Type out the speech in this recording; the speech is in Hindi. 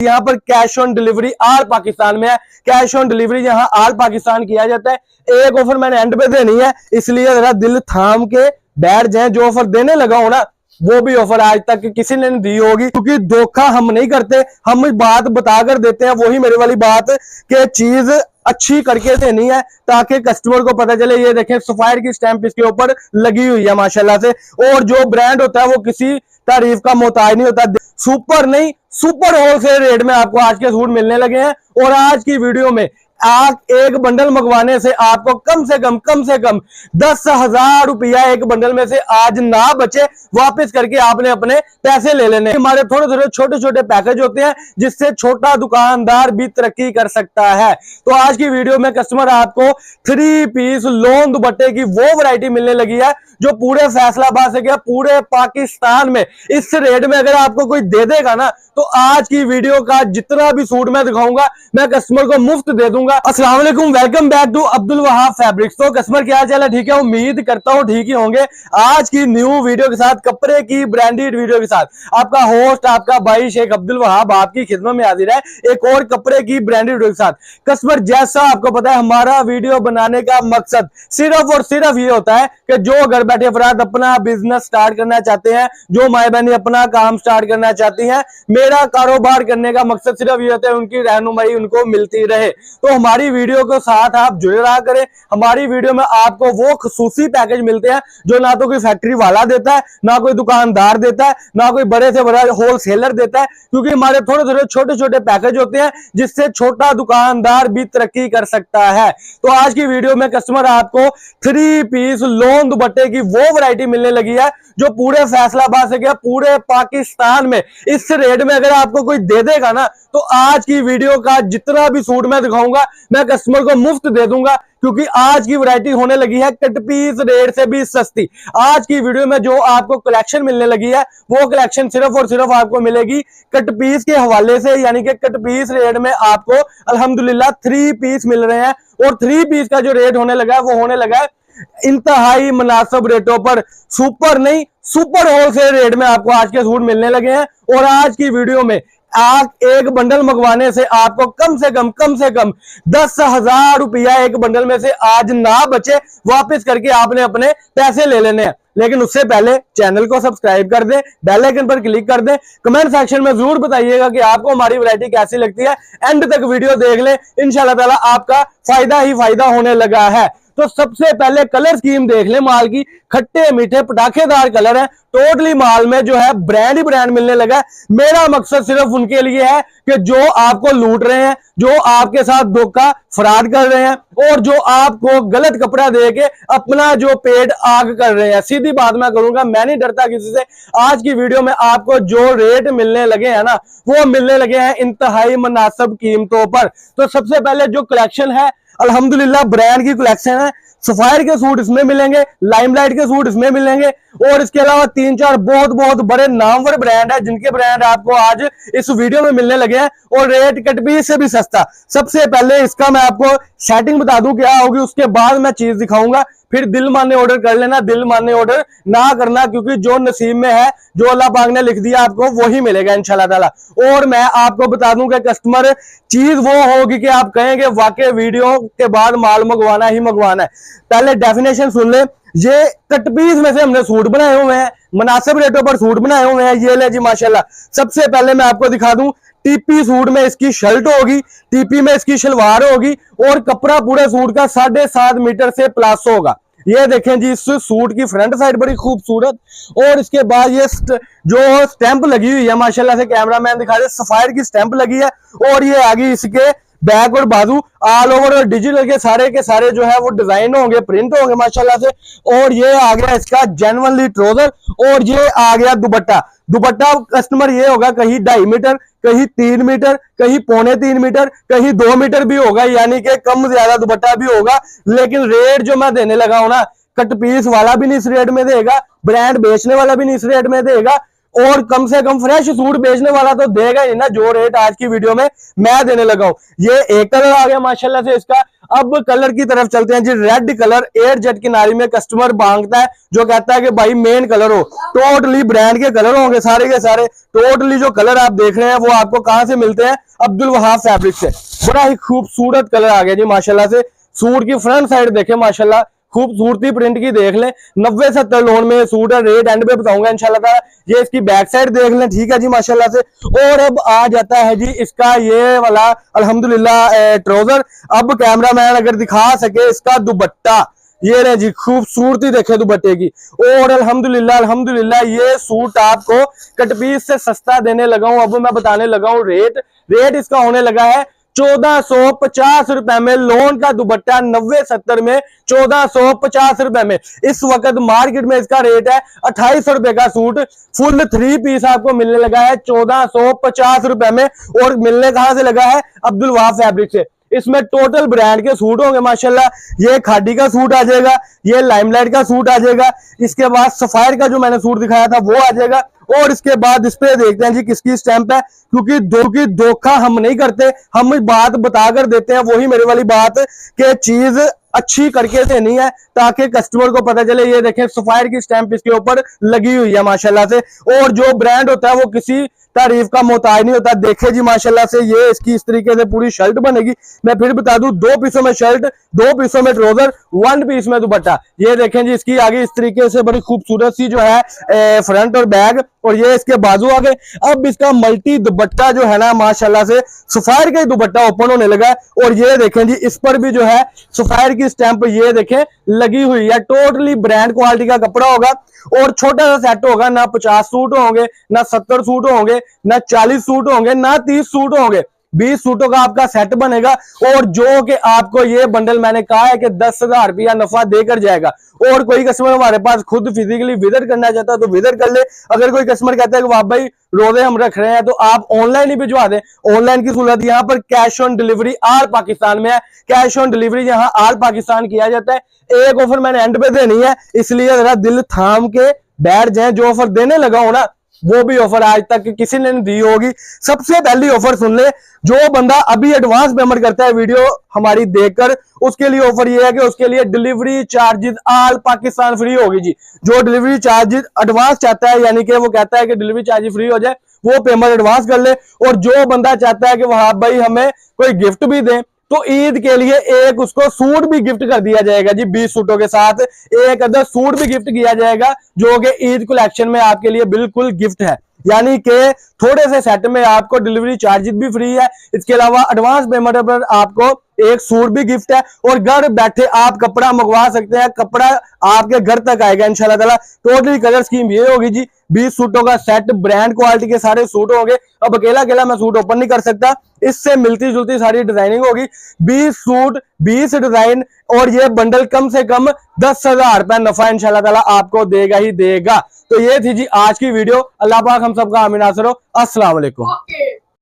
यहाँ पर कैश ऑन डिलीवरी आल पाकिस्तान में है। कैश ऑन डिलीवरी यहाँ आल पाकिस्तान किया जाता है। एक ऑफर मैंने एंड पे देनी है, इसलिए जरा दिल थाम के बैठ जाए। जो ऑफर देने लगा हो ना, वो भी ऑफर आज तक किसी ने नहीं दी होगी, क्योंकि धोखा हम नहीं करते, हम बात बताकर देते हैं। वही मेरी वाली बात कि चीज अच्छी करके देनी है ताकि कस्टमर को पता चले। ये देखें, सफायर की स्टैंप इसके ऊपर लगी हुई है माशाल्लाह से। और जो ब्रांड होता है वो किसी तारीफ का मोहताज नहीं होता। सुपर नहीं, सुपर होलसेल रेट में आपको आज के सूट मिलने लगे हैं। और आज की वीडियो में आप एक बंडल मंगवाने से आपको कम से कम 10,000 रुपया एक बंडल में से आज ना बचे, वापस करके आपने अपने पैसे ले लेने। हमारे थोड़े थोड़े छोटे छोटे पैकेज होते हैं जिससे छोटा दुकानदार भी तरक्की कर सकता है। तो आज की वीडियो में कस्टमर आपको 3 पीस लोन दुपट्टे की वो वैरायटी मिलने लगी है जो पूरे फैसलाबाद से क्या पूरे पाकिस्तान में इस रेट में अगर आपको कोई दे देगा ना, तो आज की वीडियो का जितना भी सूट मैं दिखाऊंगा मैं कस्टमर को मुफ्त दे दूंगा। अस्सलाम वालेकुम, welcome back to Abdul Wahab fabrics. तो कस्टमर क्या हाल है? ठीक है, उम्मीद करता हूं ठीक ही होंगे। आज की न्यू वीडियो के साथ, कपड़े की ब्रांडेड वीडियो के साथ आपका होस्ट, आपका भाई शेख अब्दुल वहाब आपकी खिदमत में हाजिर है एक और कपड़े की ब्रांडेड वीडियो के साथ। कस्टमर, जैसा आपको पता है हमारा वीडियो बनाने का मकसद सिर्फ और सिर्फ ये होता है कि जो घर बैठे अफराद अपना बिजनेस स्टार्ट करना चाहते हैं, जो माए बहनी अपना काम स्टार्ट करना चाहती हैं, मेरा कारोबार करने का मकसद सिर्फ ये होता है उनकी रहनुमाई उनको मिलती रहे। तो हमारी वीडियो के साथ आप जुड़े रहा करें। हमारी वीडियो में आपको वो खुसूसी पैकेज मिलते हैं जो ना तो कोई फैक्ट्री वाला देता है, ना कोई दुकानदार देता है, ना कोई बड़े से बड़ा होलसेलर देता है, क्योंकि हमारे थोड़े थोड़े छोटे छोटे पैकेज होते हैं जिससे छोटा दुकानदार भी तरक्की कर सकता है। तो आज की वीडियो में कस्टमर आपको 3 पीस लोन दुपट्टे की वो वैरायटी मिलने लगी है जो पूरे फैसलाबाद से क्या पूरे पाकिस्तान में इस रेट में अगर आपको कोई दे देगा ना, तो आज की वीडियो का जितना भी सूट मैं दिखाऊंगा मैं कस्टमर को मुफ्त दे दूंगा, क्योंकि आज की वैरायटी होने लगी है कट पीस रेट से भी सस्ती। आज की वीडियो में जो आपको कलेक्शन मिलने लगी है वो कलेक्शन सिर्फ और सिर्फ आपको मिलेगी कट पीस के हवाले से, यानी कि कट पीस रेट में आपको अल्हम्दुलिल्लाह 3 पीस मिल रहे हैं। और 3 पीस का जो रेट होने लगा है वो होने लगा है इंतहाई मुनासिब रेटों पर। सुपर नहीं, सुपर होलसेल रेट में आपको आज के सूट मिलने लगे हैं। और आज की वीडियो में आप एक बंडल मंगवाने से आपको कम से कम 10,000 रुपया एक बंडल में से आज ना बचे, वापस करके आपने अपने पैसे ले लेने हैं। लेकिन उससे पहले चैनल को सब्सक्राइब कर दें, बेल आइकन पर क्लिक कर दें। कमेंट सेक्शन में जरूर बताइएगा कि आपको हमारी वैरायटी कैसी लगती है। एंड तक वीडियो देख लें, इंशाल्लाह ताला आपका फायदा ही फायदा होने लगा है। तो सबसे पहले कलर स्कीम देख ले माल की। खट्टे मीठे पटाखेदार कलर है, टोटली माल में जो है ब्रांड ही ब्रांड मिलने लगा है। मेरा मकसद सिर्फ उनके लिए है कि जो आपको लूट रहे हैं, जो आपके साथ धोखा फ्रॉड कर रहे हैं और जो आपको गलत कपड़ा दे के अपना जो पेट आग कर रहे हैं। सीधी बात मैं करूंगा, मैं नहीं डरता किसी से। आज की वीडियो में आपको जो रेट मिलने लगे हैं ना, वो मिलने लगे हैं इंतहाई मुनासिब कीमतों पर। तो सबसे पहले जो कलेक्शन है अल्हम्दुलिल्लाह ब्रांड की कलेक्शन है। सफायर के सूट इसमें मिलेंगे, लाइमलाइट के सूट इसमें मिलेंगे, और इसके अलावा 3-4 बहुत बहुत बड़े नामवर ब्रांड है जिनके ब्रांड आपको आज इस वीडियो में मिलने लगे हैं और रेट कट पीस से भी सस्ता। सबसे पहले इसका मैं आपको सेटिंग बता दूं क्या होगी, उसके बाद मैं चीज दिखाऊंगा। फिर दिल माने ऑर्डर कर लेना, दिल माने ऑर्डर ना करना, क्योंकि जो नसीब में है, जो अल्लाह पाक ने लिख दिया आपको वही मिलेगा इंशाल्लाह ताला। और मैं आपको बता दूं कि कस्टमर चीज वो होगी कि आप कहेंगे वाकई वीडियो के बाद माल मंगवाना ही मंगवाना है। पहले डेफिनेशन सुन ले। ये कट पीस में से हमने सूट बनाए हुए हैं, मुनासिब रेटों पर सूट बनाए हुए हैं। ये ले जी माशाल्लाह। सबसे पहले मैं आपको दिखा दूं, टीपी सूट में इसकी शर्ट होगी, टीपी में इसकी शलवार होगी और कपड़ा पूरे सूट का 7.5 मीटर से प्लस होगा। ये देखें जी, इस सूट की फ्रंट साइड बड़ी खूबसूरत, और इसके बाद ये जो स्टैंप लगी हुई है माशाल्लाह से, कैमरामैन दिखा दे, सफायर की स्टैंप लगी है। और ये आगे इसके बैक और बाजू ऑल ओवर डिजिटल के सारे जो है वो डिजाइन होंगे, प्रिंट होंगे माशाल्लाह से। और ये आ गया इसका जेन्युइनली ट्राउजर, और ये आ गया दुपट्टा। दुपट्टा कस्टमर ये होगा कहीं 2.5 मीटर, कहीं 3 मीटर, कहीं 3.25 मीटर, कहीं 2 मीटर भी होगा, यानी कि कम ज्यादा दुपट्टा भी होगा। लेकिन रेट जो मैं देने लगा हूं ना, कट पीस वाला भी नहीं इस रेट में देगा, ब्रांड बेचने वाला भी नहीं इस रेट में देगा, और कम से कम फ्रेश सूट बेचने वाला तो देगा ही ना जो रेट आज की वीडियो में मैं देने लगा हूं। ये एक कलर आ गया माशाल्लाह से इसका। अब कलर की तरफ चलते हैं जी। रेड कलर 8 जेट की नारी में कस्टमर मांगता है, जो कहता है कि भाई मेन कलर हो। टोटली ब्रांड के कलर होंगे सारे के सारे। टोटली जो कलर आप देख रहे हैं वो आपको कहां से मिलते हैं? अब्दुल वहाब फैब्रिक से। बड़ा ही खूबसूरत कलर आ गया जी माशाल्लाह से। सूट की फ्रंट साइड देखें माशाल्लाह, खूबसूरती प्रिंट की देख लें। 90-70 लोन में सूट है, रेट एंड पे बताऊंगा इंशाल्लाह ताला। ये इसकी बैक साइड देख लें, ठीक है जी माशाल्लाह से। और अब आ जाता है जी इसका ये वाला अल्हम्दुलिल्लाह ट्राउजर। अब कैमरामैन अगर दिखा सके इसका दुपट्टा, ये रहे जी, खूबसूरती देखे दुपट्टे की। और अल्हम्दुलिल्लाह ये सूट आपको कट पीस से सस्ता देने लगा हूं। अब मैं बताने लगा हूं रेट इसका होने लगा है 1450 रुपए में। लोन का दुपट्टा 90-70 में 1450 रुपए में। इस वक्त मार्केट में इसका रेट है 2800 रुपए का सूट। फुल 3 पीस आपको मिलने लगा है 1450 रुपए में। और मिलने कहां से लगा है? अब्दुल वहाब फैब्रिक से। इसमें टोटल ब्रांड के सूट होंगे माशाल्लाह। ये खादी का सूट आ जाएगा, ये लाइमलाइट का सूट आ जाएगा, इसके बाद सफायर का जो मैंने सूट दिखाया था वो आ जाएगा। और इसके बाद इस पे देखते हैं जी किसकी स्टैंप है, क्योंकि धोखा हम नहीं करते, हम बात बताकर देते हैं। वही मेरी वाली बात कि चीज अच्छी करके देनी है ताकि कस्टमर को पता चले। ये देखें सफायर की स्टैंप इसके ऊपर लगी हुई है माशाल्लाह से। और जो ब्रांड होता है वो किसी तारीफ का मोहताज नहीं होता। देखे जी माशाल्लाह से ये इसकी इस तरीके से पूरी शर्ट बनेगी। मैं फिर बता दूं, 2 पीसों में शर्ट, 2 पीसों में ट्राउजर, 1 पीस में दुपट्टा। ये देखें जी इसकी आगे इस तरीके से बड़ी खूबसूरत सी जो है फ्रंट और बैग, और ये इसके बाजू आ गए। अब इसका मल्टी दुपट्टा जो है ना माशाल्लाह से सफायर का ही दुपट्टा ओपन होने लगा है। और ये देखें जी इस पर भी जो है सफायर की स्टैंप ये देखें लगी हुई है। टोटली ब्रांड क्वालिटी का कपड़ा होगा और छोटा सा सेट होगा। ना 50 सूट होंगे, ना 70 सूट होंगे, ना 40 सूट होंगे, ना 30 सूट होंगे। 20 सूटों का आपका सेट बनेगा। और जो कि आपको ये बंडल मैंने कहा है कि 10,000 रुपया नफा देकर जाएगा। और कोई कस्टमर हमारे पास खुद फिजिकली विजिट करना चाहता है तो विजिट कर ले। अगर कोई कस्टमर कहता है कि वाह भाई रोजे हम रख रहे हैं तो आप ऑनलाइन ही भिजवा दें। ऑनलाइन की सहूलत यहाँ पर cash on delivery all Pakistan में है। कैश ऑन डिलीवरी यहाँ ऑल पाकिस्तान किया जाता है। एक ऑफर मैंने एंड पे देनी है, इसलिए जरा दिल थाम के बैठ जाए। जो ऑफर देने लगा हूं ना वो भी ऑफर आज तक किसी ने नहीं दी होगी। सबसे पहली ऑफर सुन ले, जो बंदा अभी एडवांस पेमेंट करता है वीडियो हमारी देखकर, उसके लिए ऑफर ये है कि उसके लिए delivery charges all Pakistan free होगी जी। जो डिलीवरी चार्जेस एडवांस चाहता है, यानी कि वो कहता है कि डिलीवरी चार्जेस फ्री हो जाए, वो पेमेंट एडवांस कर ले। और जो बंदा चाहता है कि वहां भाई हमें कोई गिफ्ट भी दे, तो ईद के लिए एक उसको सूट भी गिफ्ट कर दिया जाएगा जी। 20 सूटों के साथ एक अदर सूट भी गिफ्ट किया जाएगा, जो कि ईद कलेक्शन में आपके लिए बिल्कुल गिफ्ट है। यानी कि थोड़े से सेट में आपको डिलीवरी चार्जेस भी फ्री है। इसके अलावा एडवांस पेमेंट पर आपको एक सूट भी गिफ्ट है। और घर बैठे आप कपड़ा मंगवा सकते हैं, कपड़ा आपके घर तक आएगा इंशाल्लाह ताला। टोटली कलर स्कीम ये होगी जी। 20 सूटों का सेट, ब्रांड क्वालिटी के सारे सूट होंगे। अब अकेला मैं सूट ओपन नहीं कर सकता, इससे मिलती जुलती सारी डिजाइनिंग होगी। 20 सूट, 20 डिजाइन, और ये बंडल कम से कम 10,000 रुपए नफा इंशाल्लाह ताला आपको देगा ही देगा। तो ये थी जी आज की वीडियो। अल्लाह पाक हम सबका आमीन नासिर हो। अस्सलाम वालेकुम।